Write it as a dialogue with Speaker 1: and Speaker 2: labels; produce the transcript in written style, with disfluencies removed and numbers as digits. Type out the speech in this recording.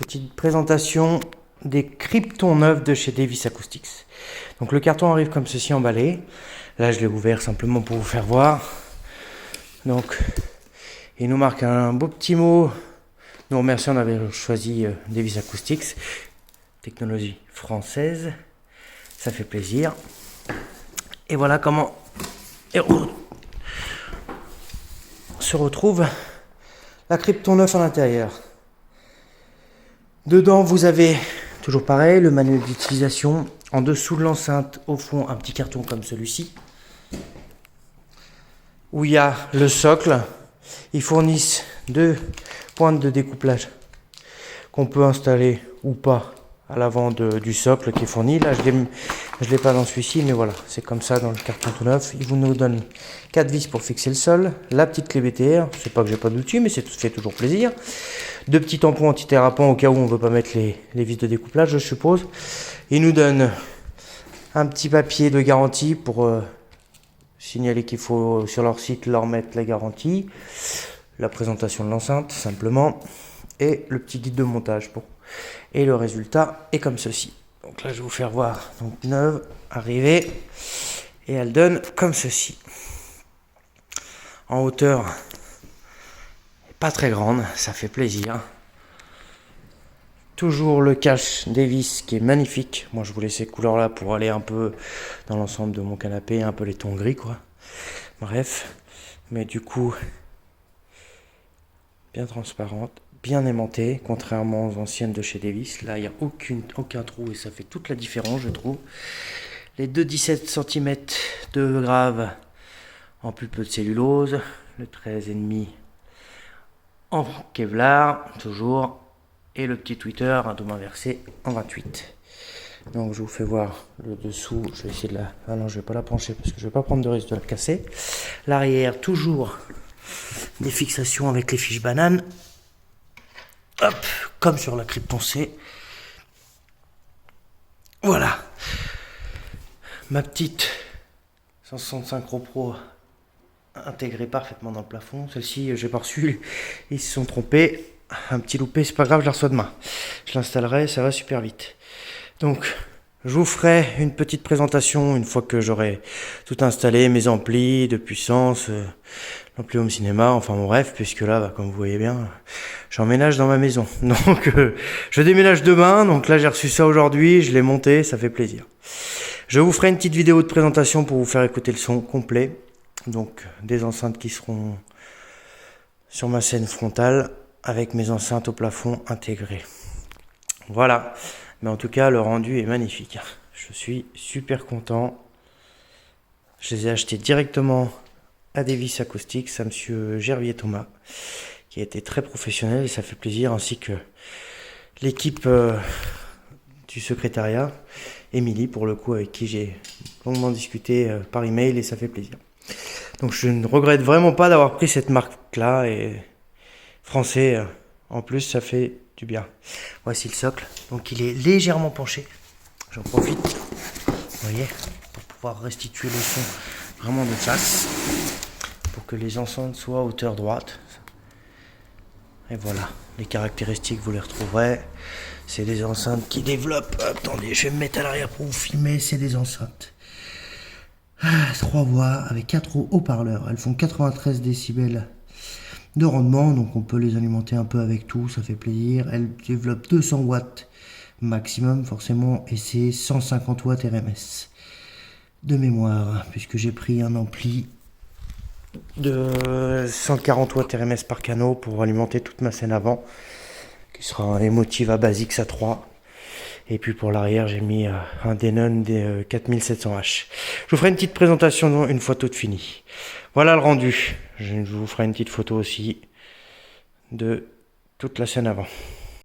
Speaker 1: petite présentation des Krypton neufs de chez Davis Acoustics. Donc le carton arrive comme ceci emballé. Là je l'ai ouvert simplement pour vous faire voir. Donc il nous marque un beau petit mot. Nous remercions, on avait choisi Davis Acoustics, technologie française. Ça fait plaisir. Et voilà comment se retrouve la Krypton 9 à l'intérieur. Dedans, vous avez toujours pareil, le manuel d'utilisation. En dessous de l'enceinte, au fond, un petit carton comme celui-ci, où il y a le socle. Ils fournissent 2 pointes de découplage qu'on peut installer ou pas à l'avant du socle qui est fourni. Là, je l'ai pas dans celui-ci, mais voilà, c'est comme ça dans le carton tout neuf. Il vous nous donne 4 vis pour fixer le sol, la petite clé BTR, c'est pas que j'ai pas d'outil, mais ça fait toujours plaisir. 2 petits tampons anti-dérapants au cas où on veut pas mettre les vis de découplage, je suppose. Il nous donne un petit papier de garantie pour signaler qu'il faut sur leur site leur mettre la garantie, la présentation de l'enceinte simplement, et le petit guide de montage. Bon. Et le résultat est comme ceci. Donc là je vais vous faire voir. Donc neuve, arrivée, et elle donne comme ceci. En hauteur, pas très grande, ça fait plaisir. Toujours le cache Davis qui est magnifique. Moi je voulais ces couleurs là pour aller un peu dans l'ensemble de mon canapé, un peu les tons gris quoi. Bref, mais du coup bien transparente, bien aimantée, contrairement aux anciennes de chez Davis. Là il n'y a aucun trou et ça fait toute la différence je trouve. Les deux 17 cm de grave en pulpe de cellulose, le 13,5 en Kevlar toujours. Et le petit tweeter, un double inversé en 28. Donc je vous fais voir le dessous. Je vais essayer de la... Ah non, je vais pas la pencher parce que je vais pas prendre de risque de la casser. L'arrière, toujours des fixations avec les fiches bananes. Hop, comme sur la Krypton C. Voilà. Ma petite 165 Pro intégrée parfaitement dans le plafond. Celle-ci, j'ai pas reçu. Ils se sont trompés. Un petit loupé, c'est pas grave, je la reçois demain. Je l'installerai, ça va super vite. Donc, je vous ferai une petite présentation une fois que j'aurai tout installé, mes amplis de puissance, l'ampli home cinéma, enfin bon bref, puisque là, comme vous voyez bien, j'emménage dans ma maison. Donc, je déménage demain, donc là j'ai reçu ça aujourd'hui, je l'ai monté, ça fait plaisir. Je vous ferai une petite vidéo de présentation pour vous faire écouter le son complet. Donc, des enceintes qui seront sur ma scène frontale, avec mes enceintes au plafond intégrées. Voilà, mais en tout cas le rendu est magnifique. Je suis super content. Je les ai achetés directement à Davis Acoustics, à monsieur Gervier Thomas, qui a été très professionnel et ça fait plaisir, ainsi que l'équipe du secrétariat, Émilie pour le coup, avec qui j'ai longuement discuté par email, et ça fait plaisir. Donc je ne regrette vraiment pas d'avoir pris cette marque là, et français, en plus ça fait du bien. Voici le socle, donc il est légèrement penché, j'en profite, vous voyez, pour pouvoir restituer le son vraiment de face, pour que les enceintes soient à hauteur droite. Et voilà, les caractéristiques vous les retrouverez. C'est des enceintes qui développent, attendez je vais me mettre à l'arrière pour vous filmer, c'est des enceintes 3 voix avec 4 haut-parleurs, elles font 93 décibels de rendement, donc on peut les alimenter un peu avec tout, ça fait plaisir. Elle développe 200 watts maximum forcément, et c'est 150 watts RMS de mémoire, puisque j'ai pris un ampli de 140 watts RMS par canot pour alimenter toute ma scène avant, qui sera un Emotiva Basics A3. Et puis pour l'arrière, j'ai mis un Denon des 4700H. Je vous ferai une petite présentation une fois tout fini. Voilà le rendu. Je vous ferai une petite photo aussi de toute la scène avant.